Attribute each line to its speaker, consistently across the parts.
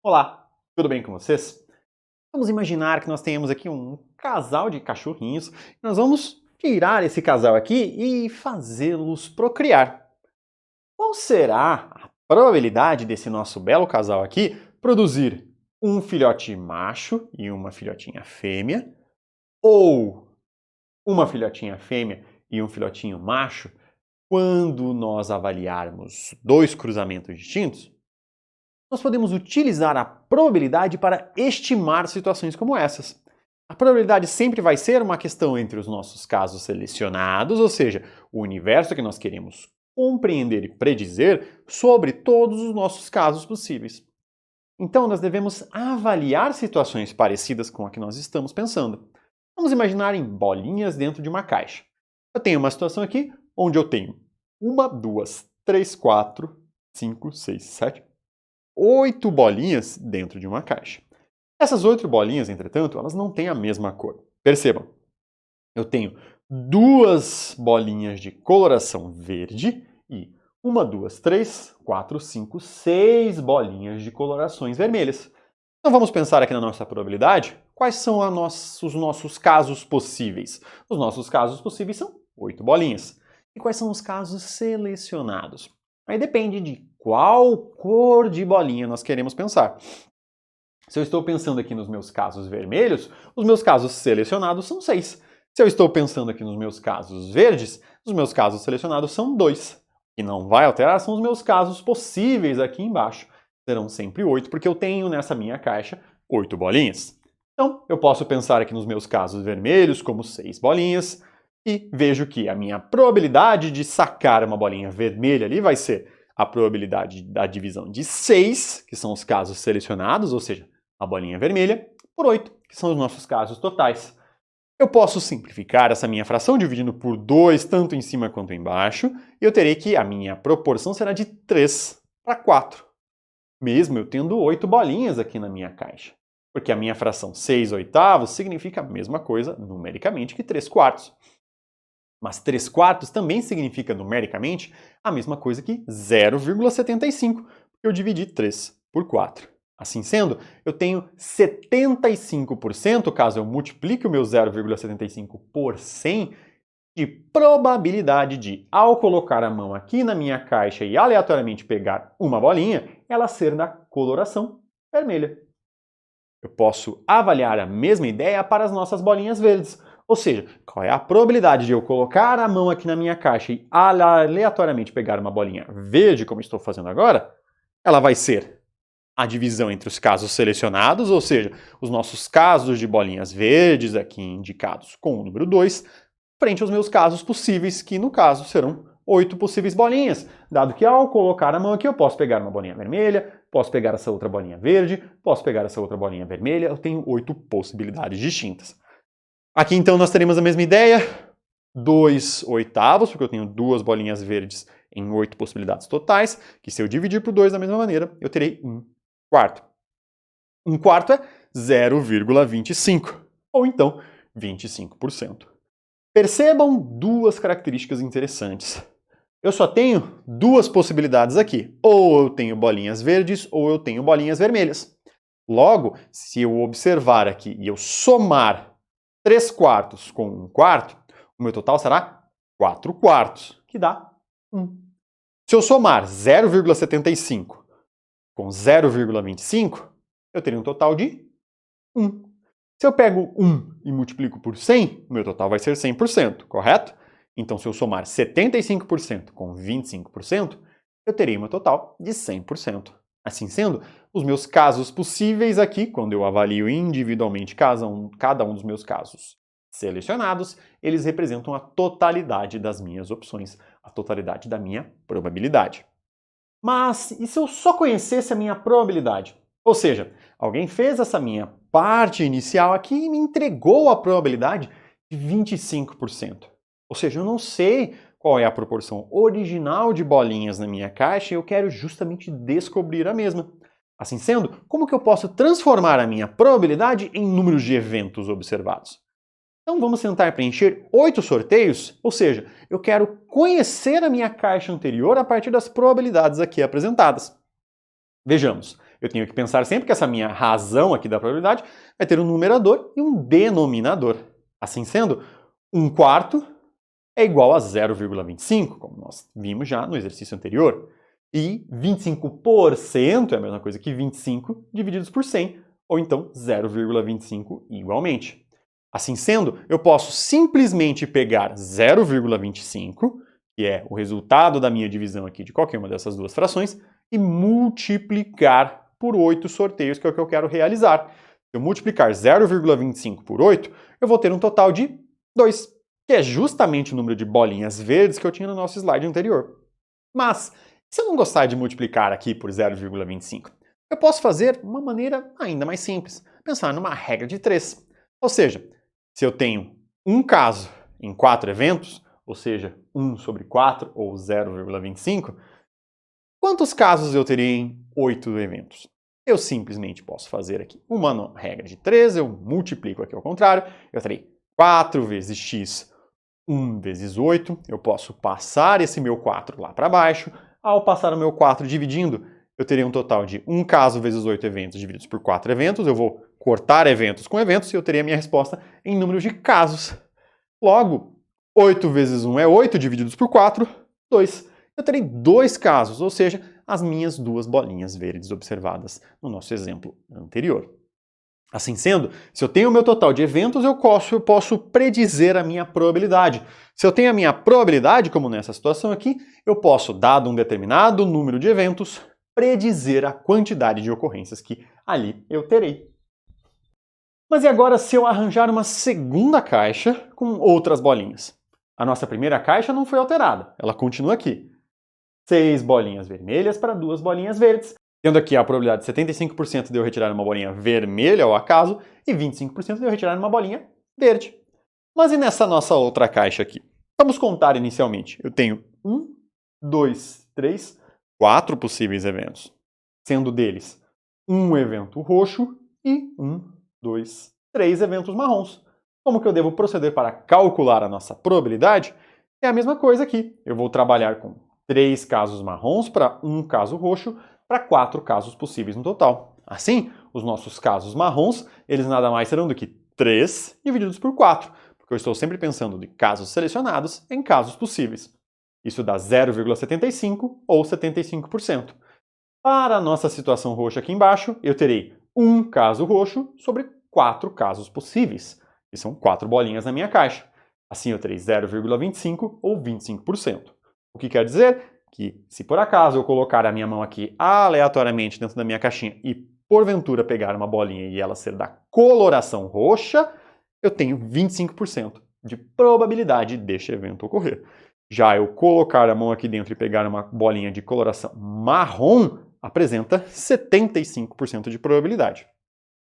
Speaker 1: Olá, tudo bem com vocês? Vamos imaginar que nós tenhamos aqui um casal de cachorrinhos. Nós vamos tirar esse casal aqui e fazê-los procriar. Qual será a probabilidade desse nosso belo casal aqui produzir um filhote macho e uma filhotinha fêmea, ou uma filhotinha fêmea e um filhotinho macho, quando nós avaliarmos dois cruzamentos distintos? Nós podemos utilizar a probabilidade para estimar situações como essas. A probabilidade sempre vai ser uma questão entre os nossos casos selecionados, ou seja, o universo que nós queremos compreender e predizer sobre todos os nossos casos possíveis. Então, nós devemos avaliar situações parecidas com a que nós estamos pensando. Vamos imaginar em bolinhas dentro de uma caixa. Eu tenho uma situação aqui onde eu tenho 1, 2, 3, 4, 5, 6, 7, 8 bolinhas dentro de uma caixa. Essas 8 bolinhas, entretanto, elas não têm a mesma cor. Percebam, eu tenho 2 bolinhas de coloração verde e 1, 2, 3, 4, 5, 6 bolinhas de colorações vermelhas. Então vamos pensar aqui na nossa probabilidade. Quais são os nossos casos possíveis? Os nossos casos possíveis são 8 bolinhas. E quais são os casos selecionados? Aí depende de qual cor de bolinha nós queremos pensar. Se eu estou pensando aqui nos meus casos vermelhos, os meus casos selecionados são 6. Se eu estou pensando aqui nos meus casos verdes, os meus casos selecionados são 2. O que não vai alterar são os meus casos possíveis aqui embaixo. Serão sempre 8, porque eu tenho nessa minha caixa 8 bolinhas. Então, eu posso pensar aqui nos meus casos vermelhos como 6 bolinhas, e vejo que a minha probabilidade de sacar uma bolinha vermelha ali vai ser a probabilidade da divisão de 6, que são os casos selecionados, ou seja, a bolinha vermelha, por 8, que são os nossos casos totais. Eu posso simplificar essa minha fração dividindo por 2, tanto em cima quanto embaixo, e eu terei que a minha proporção será de 3 para 4. Mesmo eu tendo 8 bolinhas aqui na minha caixa. Porque a minha fração 6 oitavos significa a mesma coisa numericamente que 3 quartos. Mas 3 quartos também significa numericamente a mesma coisa que 0,75, porque eu dividi 3 por 4. Assim sendo, eu tenho 75%, caso eu multiplique o meu 0,75 por 100, de probabilidade de, ao colocar a mão aqui na minha caixa e aleatoriamente pegar uma bolinha, ela ser da coloração vermelha. Eu posso avaliar a mesma ideia para as nossas bolinhas verdes. Ou seja, qual é a probabilidade de eu colocar a mão aqui na minha caixa e aleatoriamente pegar uma bolinha verde, como estou fazendo agora? Ela vai ser a divisão entre os casos selecionados, ou seja, os nossos casos de bolinhas verdes, aqui indicados com o número 2, frente aos meus casos possíveis, que no caso serão 8 possíveis bolinhas, dado que ao colocar a mão aqui eu posso pegar uma bolinha vermelha, posso pegar essa outra bolinha verde, posso pegar essa outra bolinha vermelha, eu tenho 8 possibilidades distintas. Aqui então nós teremos a mesma ideia, 2 oitavos, porque eu tenho 2 bolinhas verdes em 8 possibilidades totais, que se eu dividir por 2 da mesma maneira, eu terei 1 quarto. 1 quarto é 0,25, ou então 25%. Percebam 2 características interessantes. Eu só tenho 2 possibilidades aqui, ou eu tenho bolinhas verdes ou eu tenho bolinhas vermelhas. Logo, se eu observar aqui e eu somar 3 quartos com 1 quarto, o meu total será 4 quartos, que dá 1. Se eu somar 0,75 com 0,25, eu teria um total de 1. Se eu pego 1 e multiplico por 100, o meu total vai ser 100%, correto? Então, se eu somar 75% com 25%, eu terei meu total de 100%. Assim sendo, os meus casos possíveis aqui, quando eu avalio individualmente cada um dos meus casos selecionados, eles representam a totalidade das minhas opções, a totalidade da minha probabilidade. Mas e se eu só conhecesse a minha probabilidade? Ou seja, alguém fez essa minha parte inicial aqui e me entregou a probabilidade de 25%. Ou seja, eu não sei qual é a proporção original de bolinhas na minha caixa e eu quero justamente descobrir a mesma. Assim sendo, como que eu posso transformar a minha probabilidade em números de eventos observados? Então vamos tentar preencher 8 sorteios, ou seja, eu quero conhecer a minha caixa anterior a partir das probabilidades aqui apresentadas. Vejamos, Eu tenho que pensar sempre que essa minha razão aqui da probabilidade vai ter um numerador e um denominador. Assim sendo, 1/4 é igual a 0,25, como nós vimos já no exercício anterior. E 25% é a mesma coisa que 25 divididos por 100, ou então 0,25 igualmente. Assim sendo, eu posso simplesmente pegar 0,25, que é o resultado da minha divisão aqui de qualquer uma dessas duas frações, e multiplicar por 8 sorteios, que é o que eu quero realizar. Se eu multiplicar 0,25 por 8, eu vou ter um total de 2, que é justamente o número de bolinhas verdes que eu tinha no nosso slide anterior. Mas, se eu não gostar de multiplicar aqui por 0,25, eu posso fazer uma maneira ainda mais simples, pensar numa regra de 3. Ou seja, se eu tenho um caso em 4 eventos, ou seja, 1 sobre 4 ou 0,25, quantos casos eu teria em 8 eventos? Eu simplesmente posso fazer aqui uma regra de 3, eu multiplico aqui ao contrário, eu terei 4 vezes x, 1 vezes 8, eu posso passar esse meu 4 lá para baixo. Ao passar o meu 4 dividindo, eu teria um total de 1 caso vezes 8 eventos divididos por 4 eventos. Eu vou cortar eventos com eventos e eu teria a minha resposta em número de casos. Logo, 8 vezes 1 é 8 divididos por 4, 2. Eu terei 2 casos, ou seja, as minhas 2 bolinhas verdes observadas no nosso exemplo anterior. Assim sendo, se eu tenho o meu total de eventos, eu posso predizer a minha probabilidade. Se eu tenho a minha probabilidade, como nessa situação aqui, eu posso, dado um determinado número de eventos, predizer a quantidade de ocorrências que ali eu terei. Mas e agora se eu arranjar uma segunda caixa com outras bolinhas? A nossa primeira caixa não foi alterada, ela continua aqui. 6 bolinhas vermelhas para 2 bolinhas verdes, tendo aqui a probabilidade de 75% de eu retirar uma bolinha vermelha ao acaso e 25% de eu retirar uma bolinha verde. Mas e nessa nossa outra caixa aqui? Vamos contar inicialmente. Eu tenho 1, 2, 3, 4 possíveis eventos, sendo deles um evento roxo e 1, 2, 3 eventos marrons. Como que eu devo proceder para calcular a nossa probabilidade? É a mesma coisa aqui. Eu vou trabalhar com 3 casos marrons para 1 caso roxo, para 4 casos possíveis no total. Assim, os nossos casos marrons, eles nada mais serão do que 3 divididos por 4, porque eu estou sempre pensando de casos selecionados em casos possíveis. Isso dá 0,75 ou 75%. Para a nossa situação roxa aqui embaixo, eu terei um caso roxo sobre 4 casos possíveis, que são 4 bolinhas na minha caixa. Assim eu terei 0,25 ou 25%. O que quer dizer que, se por acaso eu colocar a minha mão aqui aleatoriamente dentro da minha caixinha e porventura pegar uma bolinha e ela ser da coloração roxa, eu tenho 25% de probabilidade deste evento ocorrer. Já eu colocar a mão aqui dentro e pegar uma bolinha de coloração marrom, apresenta 75% de probabilidade.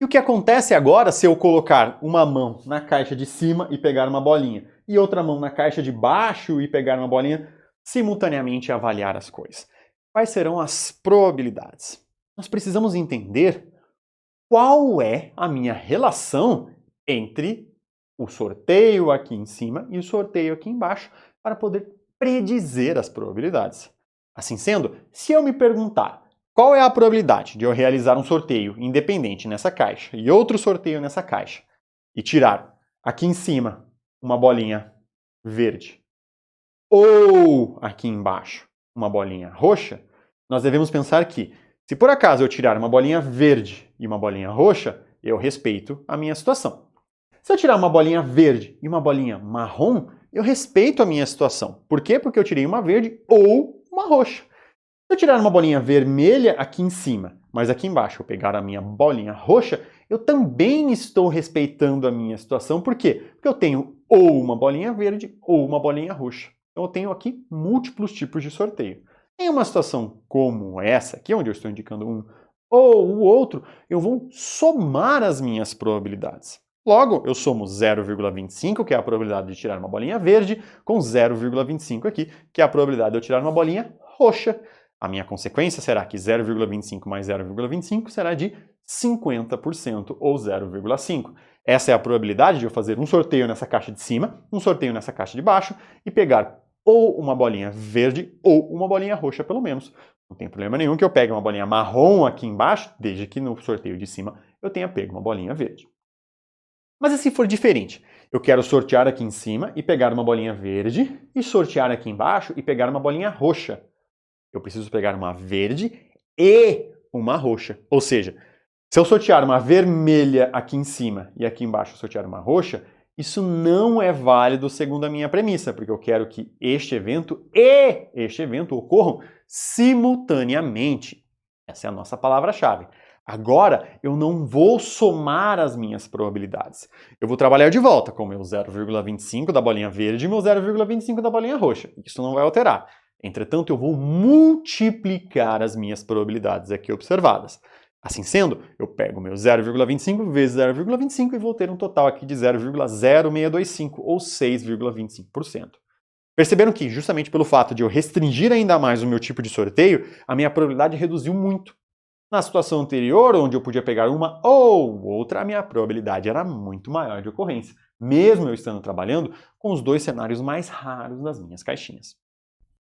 Speaker 1: E o que acontece agora se eu colocar uma mão na caixa de cima e pegar uma bolinha, e outra mão na caixa de baixo e pegar uma bolinha, simultaneamente avaliar as coisas? Quais serão as probabilidades? Nós precisamos entender qual é a minha relação entre o sorteio aqui em cima e o sorteio aqui embaixo para poder predizer as probabilidades. Assim sendo, se eu me perguntar qual é a probabilidade de eu realizar um sorteio independente nessa caixa e outro sorteio nessa caixa e tirar aqui em cima uma bolinha verde ou aqui embaixo uma bolinha roxa, nós devemos pensar que, se por acaso eu tirar uma bolinha verde e uma bolinha roxa, eu respeito a minha situação. Se eu tirar uma bolinha verde e uma bolinha marrom, eu respeito a minha situação. Por quê? Porque eu tirei uma verde ou uma roxa. Se eu tirar uma bolinha vermelha aqui em cima, mas aqui embaixo eu pegar a minha bolinha roxa, eu também estou respeitando a minha situação. Por quê? Porque eu tenho ou uma bolinha verde ou uma bolinha roxa. Então eu tenho aqui múltiplos tipos de sorteio. Em uma situação como essa aqui, onde eu estou indicando um ou o outro, eu vou somar as minhas probabilidades. Logo, eu somo 0,25, que é a probabilidade de tirar uma bolinha verde, com 0,25 aqui, que é a probabilidade de eu tirar uma bolinha roxa. A minha consequência será que 0,25 mais 0,25 será de 50% ou 0,5. Essa é a probabilidade de eu fazer um sorteio nessa caixa de cima, um sorteio nessa caixa de baixo e pegar ou uma bolinha verde ou uma bolinha roxa, pelo menos. Não tem problema nenhum que eu pegue uma bolinha marrom aqui embaixo, desde que no sorteio de cima eu tenha pego uma bolinha verde. Mas e se for diferente? Eu quero sortear aqui em cima e pegar uma bolinha verde e sortear aqui embaixo e pegar uma bolinha roxa. Eu preciso pegar uma verde e uma roxa. Ou seja, se eu sortear uma vermelha aqui em cima e aqui embaixo sortear uma roxa, isso não é válido segundo a minha premissa, porque eu quero que este evento e este evento ocorram simultaneamente. Essa é a nossa palavra-chave. Agora, eu não vou somar as minhas probabilidades. Eu vou trabalhar de volta com o meu 0,25 da bolinha verde e meu 0,25 da bolinha roxa. Isso não vai alterar. Entretanto, eu vou multiplicar as minhas probabilidades aqui observadas. Assim sendo, eu pego meu 0,25 vezes 0,25 e vou ter um total aqui de 0,0625, ou 6,25%. Perceberam que, justamente pelo fato de eu restringir ainda mais o meu tipo de sorteio, a minha probabilidade reduziu muito. Na situação anterior, onde eu podia pegar uma ou outra, a minha probabilidade era muito maior de ocorrência, mesmo eu estando trabalhando com os dois cenários mais raros das minhas caixinhas.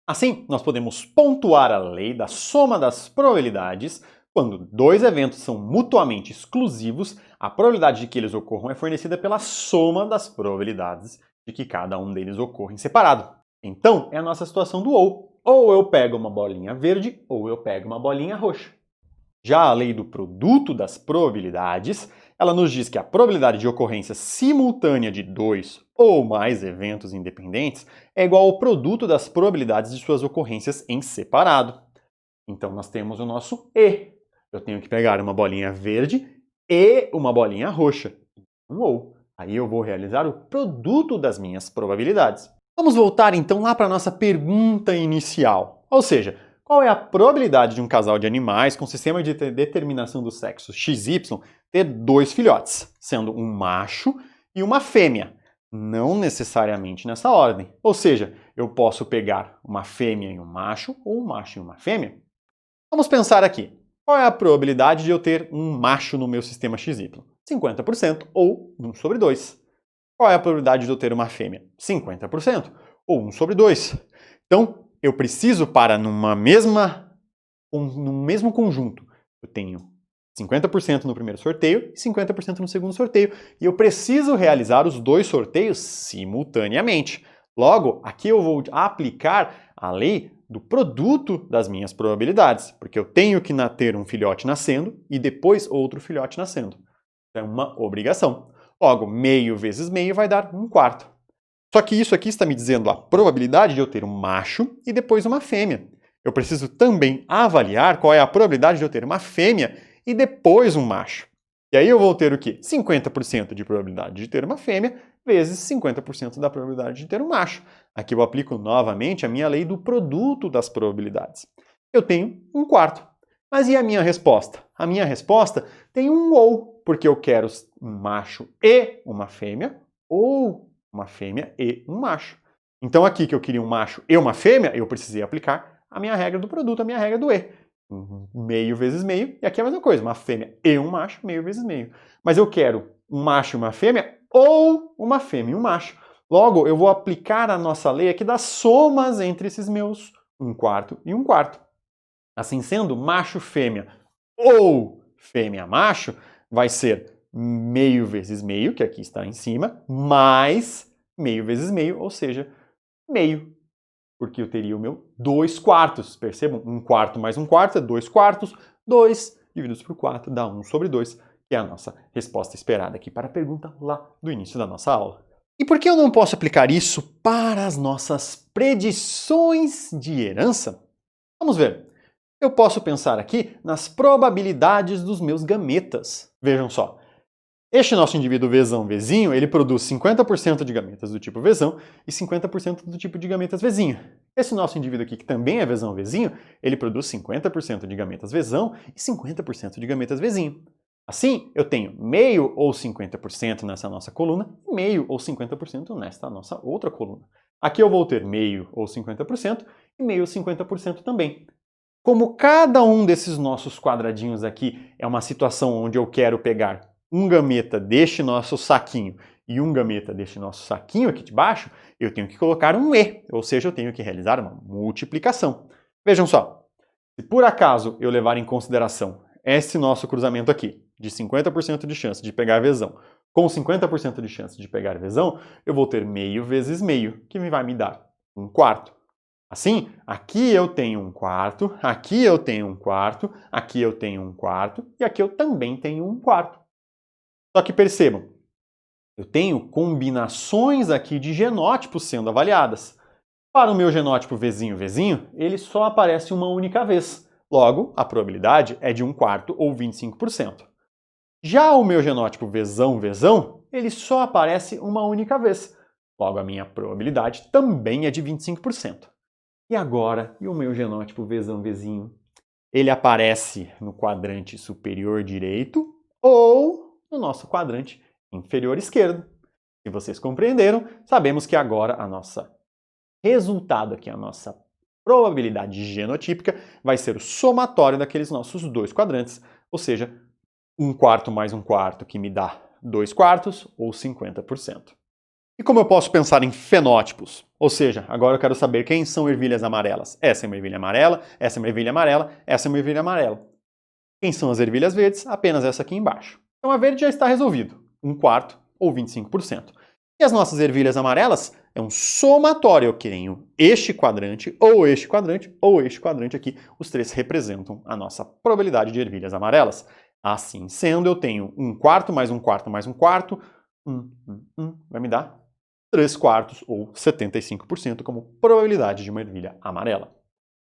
Speaker 1: Assim, nós podemos pontuar a lei da soma das probabilidades. Quando dois eventos são mutuamente exclusivos, a probabilidade de que eles ocorram é fornecida pela soma das probabilidades de que cada um deles ocorra em separado. Então, é a nossa situação do ou. Ou eu pego uma bolinha verde, ou eu pego uma bolinha roxa. Já a lei do produto das probabilidades, ela nos diz que a probabilidade de ocorrência simultânea de dois ou mais eventos independentes é igual ao produto das probabilidades de suas ocorrências em separado. Então, nós temos o nosso E. Eu tenho que pegar uma bolinha verde e uma bolinha roxa. Um ou. Aí eu vou realizar o produto das minhas probabilidades. Vamos voltar então lá para a nossa pergunta inicial. Ou seja, qual é a probabilidade de um casal de animais com sistema de determinação do sexo XY ter dois filhotes, sendo um macho e uma fêmea? Não necessariamente nessa ordem. Ou seja, eu posso pegar uma fêmea e um macho ou um macho e uma fêmea. Vamos pensar aqui. Qual é a probabilidade de eu ter um macho no meu sistema XY? 50% ou 1 sobre 2. Qual é a probabilidade de eu ter uma fêmea? 50% ou 1 sobre 2. Então, eu preciso para num mesmo conjunto. Eu tenho 50% no primeiro sorteio e 50% no segundo sorteio. E eu preciso realizar os dois sorteios simultaneamente. Logo, aqui eu vou aplicar a lei do produto das minhas probabilidades, porque eu tenho que ter um filhote nascendo e depois outro filhote nascendo. É uma obrigação. Logo, meio vezes meio vai dar 1/4. Só que isso aqui está me dizendo a probabilidade de eu ter um macho e depois uma fêmea. Eu preciso também avaliar qual é a probabilidade de eu ter uma fêmea e depois um macho. E aí eu vou ter o quê? 50% de probabilidade de ter uma fêmea vezes 50% da probabilidade de ter um macho. Aqui eu aplico novamente a minha lei do produto das probabilidades. Eu tenho 1/4. Mas e a minha resposta? A minha resposta tem um ou, porque eu quero um macho e uma fêmea, ou uma fêmea e um macho. Então aqui que eu queria um macho e uma fêmea, eu precisei aplicar a minha regra do produto, a minha regra do E. Meio vezes meio, e aqui é a mesma coisa, uma fêmea e um macho, meio vezes meio. Mas eu quero um macho e uma fêmea, ou uma fêmea e um macho. Logo, eu vou aplicar a nossa lei aqui das somas entre esses meus 1/4 e 1/4. Assim sendo, macho-fêmea ou fêmea-macho vai ser meio vezes meio, que aqui está em cima, mais meio vezes meio, ou seja, meio. Porque eu teria o meu 2/4. Percebam? 1/4 mais 1/4 é 2/4. 2 divididos por 4 dá 1 sobre 2, que é a nossa resposta esperada aqui para a pergunta lá do início da nossa aula. E por que eu não posso aplicar isso para as nossas predições de herança? Vamos ver. Eu posso pensar aqui nas probabilidades dos meus gametas. Vejam só. Este nosso indivíduo Vzão Vzinho, ele produz 50% de gametas do tipo Vzão e 50% do tipo de gametas Vzinho. Esse nosso indivíduo aqui, que também é Vzão Vzinho, ele produz 50% de gametas Vzão e 50% de gametas Vzinho. Assim, eu tenho meio ou 50% nessa nossa coluna e meio ou 50% nesta nossa outra coluna. Aqui eu vou ter meio ou 50% e meio ou 50% também. Como cada um desses nossos quadradinhos aqui é uma situação onde eu quero pegar um gameta deste nosso saquinho e um gameta deste nosso saquinho aqui de baixo, eu tenho que colocar um E, ou seja, eu tenho que realizar uma multiplicação. Vejam só, se por acaso eu levar em consideração esse nosso cruzamento aqui, de 50% de chance de pegar Vzão, com 50% de chance de pegar Vzão, eu vou ter meio vezes meio, que vai me dar 1/4. Assim, aqui eu tenho 1/4, aqui eu tenho 1/4, aqui eu tenho 1/4 e aqui eu também tenho 1/4. Só que percebam, eu tenho combinações aqui de genótipos sendo avaliadas. Para o meu genótipo Vzinho, ele só aparece uma única vez. Logo, a probabilidade é de 1/4 ou 25%. Já o meu genótipo Vzão, ele só aparece uma única vez. Logo, a minha probabilidade também é de 25%. E agora, e o meu genótipo Vzão, ele aparece no quadrante superior direito ou no nosso quadrante inferior esquerdo. Se vocês compreenderam, sabemos que agora a nossa resultado aqui, a nossa probabilidade genotípica, vai ser o somatório daqueles nossos dois quadrantes, ou seja, 1/4 mais 1/4, que me dá 2/4 ou 50%. E como eu posso pensar em fenótipos? Ou seja, agora eu quero saber quem são ervilhas amarelas. Essa é uma ervilha amarela, essa é uma ervilha amarela, essa é uma ervilha amarela. Quem são as ervilhas verdes? Apenas essa aqui embaixo. Então a verde já está resolvido, 1/4 ou 25%. E as nossas ervilhas amarelas é um somatório. Eu tenho este quadrante, ou este quadrante, ou este quadrante aqui. Os três representam a nossa probabilidade de ervilhas amarelas. Assim sendo, eu tenho 1/4 mais 1/4 mais 1/4, vai me dar 3/4 ou 75% como probabilidade de uma ervilha amarela.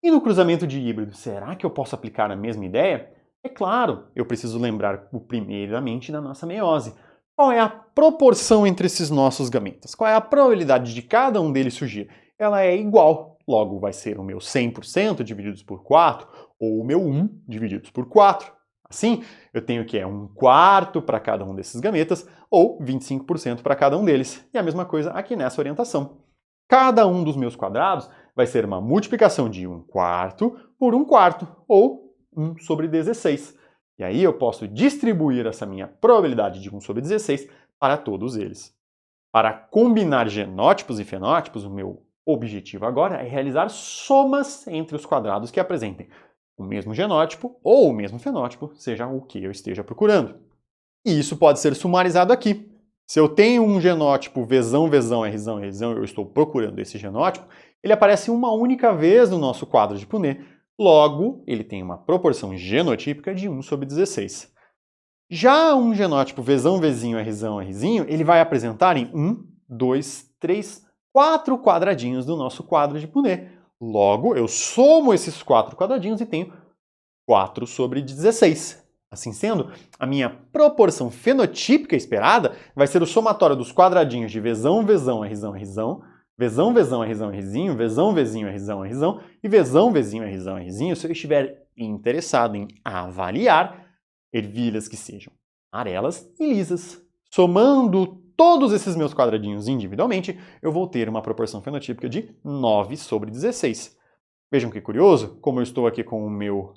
Speaker 1: E no cruzamento de híbrido, será que eu posso aplicar a mesma ideia? É claro, eu preciso lembrar primeiramente da nossa meiose. Qual é a proporção entre esses nossos gametas? Qual é a probabilidade de cada um deles surgir? Ela é igual, logo vai ser o meu 100% divididos por 4 ou o meu 1 divididos por 4. Assim, eu tenho que é 1/4 para cada um desses gametas ou 25% para cada um deles. E a mesma coisa aqui nessa orientação. Cada um dos meus quadrados vai ser uma multiplicação de 1/4 por 1/4 ou 1/16. E aí eu posso distribuir essa minha probabilidade de 1/16 para todos eles. Para combinar genótipos e fenótipos, o meu objetivo agora é realizar somas entre os quadrados que apresentem o mesmo genótipo ou o mesmo fenótipo, seja o que eu esteja procurando. E isso pode ser sumarizado aqui. Se eu tenho um genótipo Vzão, Rzão, eu estou procurando esse genótipo, ele aparece uma única vez no nosso quadro de Punnett. Logo, ele tem uma proporção genotípica de 1/16. Já um genótipo Vzão, Rzão, ele vai apresentar em 1, 2, 3, 4 quadradinhos do nosso quadro de Punnett. Logo, eu somo esses 4 quadradinhos e tenho 4/16. Assim sendo, a minha proporção fenotípica esperada vai ser o somatório dos quadradinhos de Vzão, Rzão, Vzão, Vzão, Rzão, Rzinho, Vzão, Rzão, Rzão e Vzão, Rzinho, se eu estiver interessado em avaliar ervilhas que sejam amarelas e lisas. Somando todos esses meus quadradinhos individualmente, eu vou ter uma proporção fenotípica de 9/16. Vejam que curioso, como eu estou aqui com o meu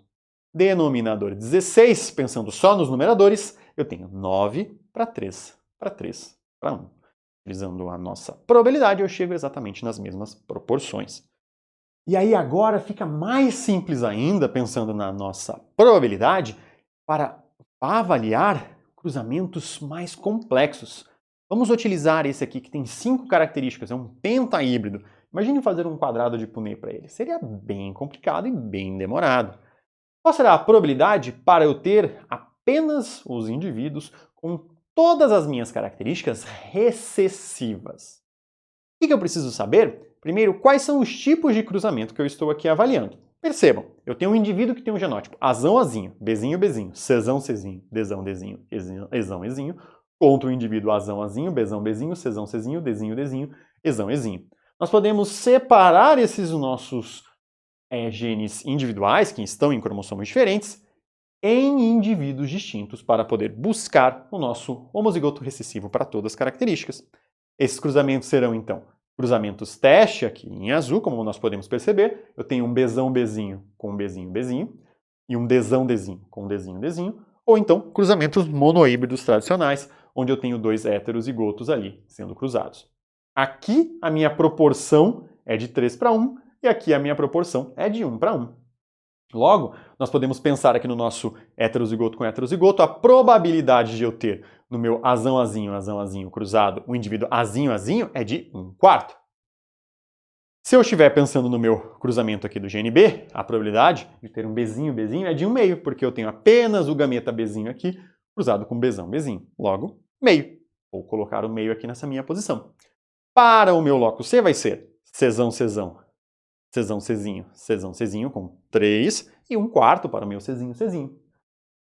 Speaker 1: denominador 16, pensando só nos numeradores, eu tenho 9 para 3, para 3, para 1. Utilizando a nossa probabilidade, eu chego exatamente nas mesmas proporções. E aí agora fica mais simples ainda, pensando na nossa probabilidade, para avaliar cruzamentos mais complexos. Vamos utilizar esse aqui que tem 5 características, é um pentaíbrido. Imagine fazer um quadrado de Punnett para ele. Seria bem complicado e bem demorado. Qual será a probabilidade para eu ter apenas os indivíduos com todas as minhas características recessivas? O que eu preciso saber? Primeiro, quais são os tipos de cruzamento que eu estou aqui avaliando? Percebam, eu tenho um indivíduo que tem um genótipo Azão, Azinho, Bzinho, Bzinho, Czão, Czinho, Dzão, Dzinho, Ezão, Ezinho, contra o indivíduo Azão, Azinho, Bzão, Bzinho, Czão, Czinho, Dzinho, Dzinho, Ezão, Ezinho. Nós podemos separar esses nossos genes individuais, que estão em cromossomos diferentes, em indivíduos distintos para poder buscar o nosso homozigoto recessivo para todas as características. Esses cruzamentos serão, então, cruzamentos teste, aqui em azul, como nós podemos perceber. Eu tenho um Bzão, Bzinho com um Bzinho, Bzinho, e um Dzão, Dzinho com um Dzinho, Dzinho, ou então cruzamentos monohíbridos tradicionais, onde eu tenho dois heterozigotos ali sendo cruzados. Aqui a minha proporção é de 3 para 1 e aqui a minha proporção é de 1 para 1. Logo, nós podemos pensar aqui no nosso heterozigoto com heterozigoto, a probabilidade de eu ter no meu azão-azinho cruzado o indivíduo azinho-azinho é de 1/4. Se eu estiver pensando no meu cruzamento aqui do GNB, a probabilidade de ter um Bzinho é de 1/2, porque eu tenho apenas o gameta Bzinho aqui cruzado com Bzão. Logo, meio. Vou colocar o meio aqui nessa minha posição. Para o meu locus C vai ser Czão, Czinho com 3 e 1/4 para o meu Czinho.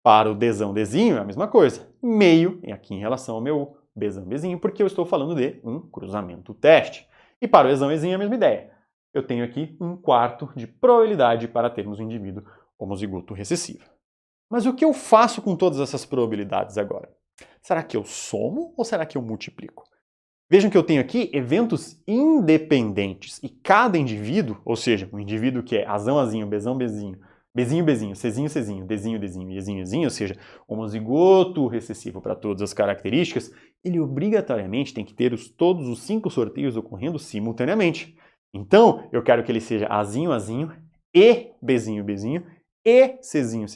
Speaker 1: Para o Dzão é a mesma coisa. Meio aqui em relação ao meu Bzão, porque eu estou falando de um cruzamento teste. E para o Ezão é a mesma ideia. Eu tenho aqui 1/4 de probabilidade para termos um indivíduo homozigoto recessivo. Mas o que eu faço com todas essas probabilidades agora? Será que eu somo ou será que eu multiplico? Vejam que eu tenho aqui eventos independentes e cada indivíduo, ou seja, um indivíduo que é azão-azinho, Bzinho, Czinho, Dzinho e Ezinho, ou seja, homozigoto recessivo para todas as características, ele obrigatoriamente tem que ter todos os 5 sorteios ocorrendo simultaneamente. Então, eu quero que ele seja azinho e Bzinho e Czinho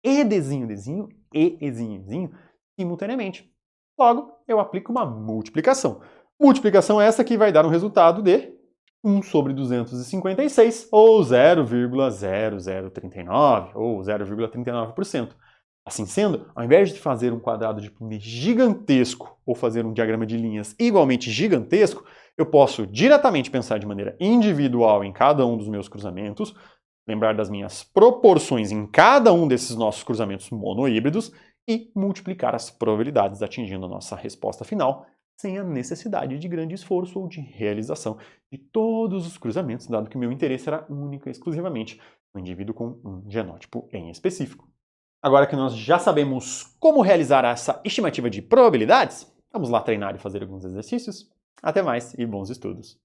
Speaker 1: e Dzinho e Ezinho simultaneamente. Logo, eu aplico uma multiplicação. Multiplicação essa que vai dar um resultado de 1 sobre 256, ou 0,0039, ou 0,39%. Assim sendo, ao invés de fazer um quadrado de Punnett gigantesco ou fazer um diagrama de linhas igualmente gigantesco, eu posso diretamente pensar de maneira individual em cada um dos meus cruzamentos, lembrar das minhas proporções em cada um desses nossos cruzamentos monohíbridos e multiplicar as probabilidades atingindo a nossa resposta final, sem a necessidade de grande esforço ou de realização de todos os cruzamentos, dado que o meu interesse era única e exclusivamente no indivíduo com um genótipo em específico. Agora que nós já sabemos como realizar essa estimativa de probabilidades, vamos lá treinar e fazer alguns exercícios. Até mais e bons estudos!